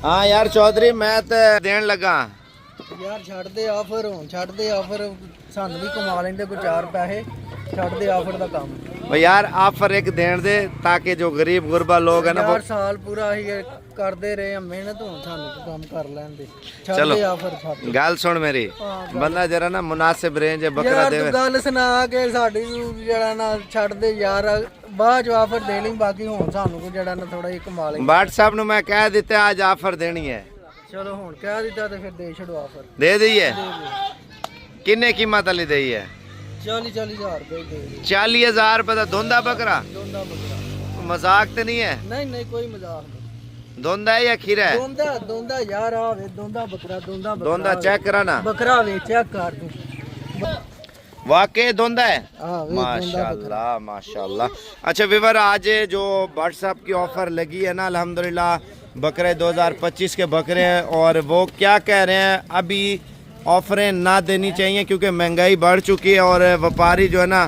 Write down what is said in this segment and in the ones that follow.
हाँ यार चौधरी मैं तो देन लगा यार छड़ दे ऑफर हों छड़ दे ऑफर सानू भी कमा लेंदे कोई 4 पैसे छड़ दे ऑफर दा काम और यार ऑफर एक देन दे ताकि जो गरीब गुरबा लोग है ना वो यार साल पूरा ही करते रहे हैं मेहनत हों सानू काम कर लें दे छड़ चलो दे ऑफर छड़ गल सुन मेरी बंदा जरा ना मुनासिब रेंज है बकरा यार देवे तू गल सुना के साडी जड़ा ना छड़ दे यार बाद जो ऑफर देनी बाकी हों सानू को जड़ा ना थोड़ा ही कमा लें व्हाट्सएप ਨੂੰ मैं कह दिता आज ऑफर देनी है चलो हुन कह दिता ते फिर दे छड़ो ऑफर दे दी है किन्ने कीमत वाली दी है 40,000 रुपए दे 40,000 रुपए का धोंदा बकरा दोंदा बकरा मजाक तो नहीं है नहीं कोई मजाक नहीं धोंदा है या खीरा है दोंदा यार आवे दोंदा बकरा धोंदा चेक करा ना बकरा वे चेक कर तू वाकई धोंदा है हां वे दोंदा माशाल्लाह माशाल्लाह। अच्छा विवर आज जो व्हाट्सएप की ऑफर लगी है ना अल्हम्दुलिल्लाह बकरे 2025 के बकरे हैं और वो क्या कह रहे हैं अभी ऑफरें ना देनी चाहिए क्योंकि महंगाई बढ़ चुकी है और व्यापारी जो है ना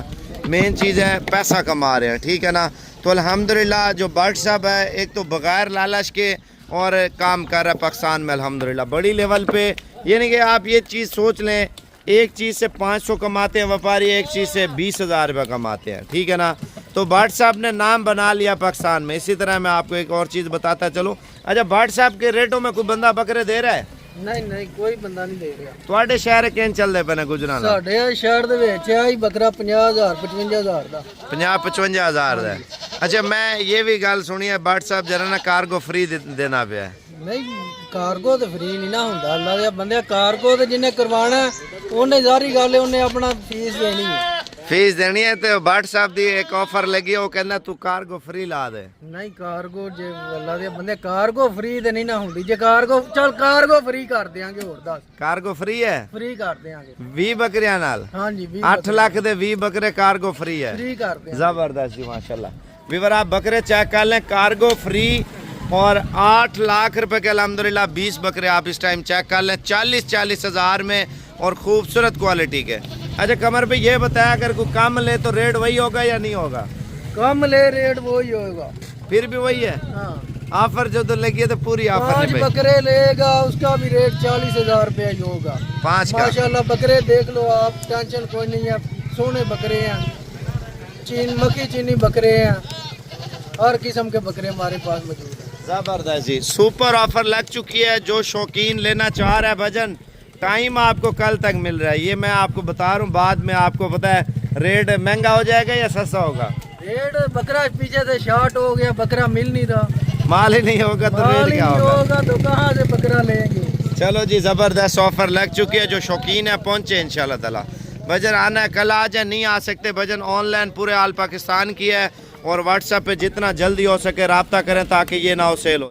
मेन चीज़ है पैसा कमा रहे हैं ठीक है ना। तो अल्हम्दुलिल्लाह जो व्हाट्सएप है एक तो बगैर लालच के और काम कर रहा है पाकिस्तान में अल्हम्दुलिल्लाह बड़ी लेवल पे। ये नहीं कि आप ये चीज़ सोच लें एक चीज़ से 500 कमाते हैं व्यापारी एक चीज़ से 20,000 रुपये कमाते हैं ठीक है ना। तो व्हाट्सएप ने नाम बना लिया पाकिस्तान में। इसी तरह मैं आपको एक और चीज़ बताता चलो। अच्छा व्हाट्सएप के रेटों में कोई बंदा बकरे दे रहा है नहीं कोई बंदा नहीं दे रहा ਤੁਹਾਡੇ शहर ਕਿੰਨ ਚੱਲਦੇ ਪਏ ਨੇ ਗੁਜਰਾਣਾ ਸਾਡੇ ਸ਼ਹਿਰ ਦੇ ਵਿੱਚ ਆ ਹੀ ਬੱਕਰਾ 50,000 55,000 ਦਾ 50-55,000 ਦਾ। अच्छा मैं ये भी गल सुनी है व्हाट्सएप जरा ना कार्गो फ्री देना पे है नहीं कार्गो तो फ्री नहीं ना ਹੁੰਦਾ ਅੱਲਾ ਦੇ ਬੰਦੇ कार्गो ਤੇ ਜਿਹਨੇ ਕਰਵਾਣਾ ਉਹਨੇ ਜ਼ਾਰੀ ਗੱਲ ਹੈ ਉਹਨੇ ਆਪਣਾ ਫੀਸ ਦੇਣੀ ਹੈ फीस देनी है तो व्हाट्सएप दी एक ऑफर लगी है वो कहना तू कार्गो फ्री ला दे नहीं कार्गो जे ਅੱਲਾ ਦੇ ਬੰਦੇ कार्गो फ्री ਤੇ ਨਹੀਂ ਨਾ ਹੁੰਦੀ ਜੇ कार्गो चल कार्गो फ्री कर देंगे और 10 कार्गो फ्री है फ्री कर देंगे 20 बकरियां नाल हाँ जी 8 लाख दे 20 बकरे कार्गो फ्री है फ्री कर देंगे जबरदस्त जी माशाल्लाह। विवर आप बकरे चेक कर लें कार्गो फ्री और 8 लाख रुपए के अल्हम्दुलिल्लाह 20 बकरे आप इस टाइम चेक कर लें 40,000 में और खूबसूरत क्वालिटी के। अच्छा कमर पे ये बताया अगर कोई कम ले तो रेट वही होगा या नहीं होगा कम ले रेट वही होगा फिर भी वही है हाँ ऑफर जो तो लगी है तो पूरी ऑफर 5 नहीं बकरे लेगा उसका भी रेट 40,000 रुपया ही होगा 5 का माशाल्लाह बकरे देख लो आप टेंशन कोई नहीं है सोने बकरे हैं मक्खी चीनी बकरे हैं हर किस्म के बकरे हमारे पास मौजूद है। जबरदस्त जी सुपर ऑफर लग चुकी है जो शौकीन लेना चाह रहा है भजन टाइम आपको कल तक मिल रहा है। ये मैं आपको बता रहा हूँ बाद में आपको पता है रेट महंगा हो जाएगा या सस्ता होगा। रेट बकरा पीछे से शॉर्ट हो गया बकरा मिल नहीं रहा माल ही नहीं होगा तो रेट क्या होगा तो कहाँ से बकरा लेंगे। चलो जी जबरदस्त ऑफर लग चुकी है जो शौकीन है पहुंचे इंशाल्लाह ताला। भजन आना है कल आ जाए नहीं आ सकते भजन ऑनलाइन पूरे आल पाकिस्तान की है और व्हाट्सएप पे जितना जल्दी हो सके रब्ता करें ताकि ये ना हो सेल हो।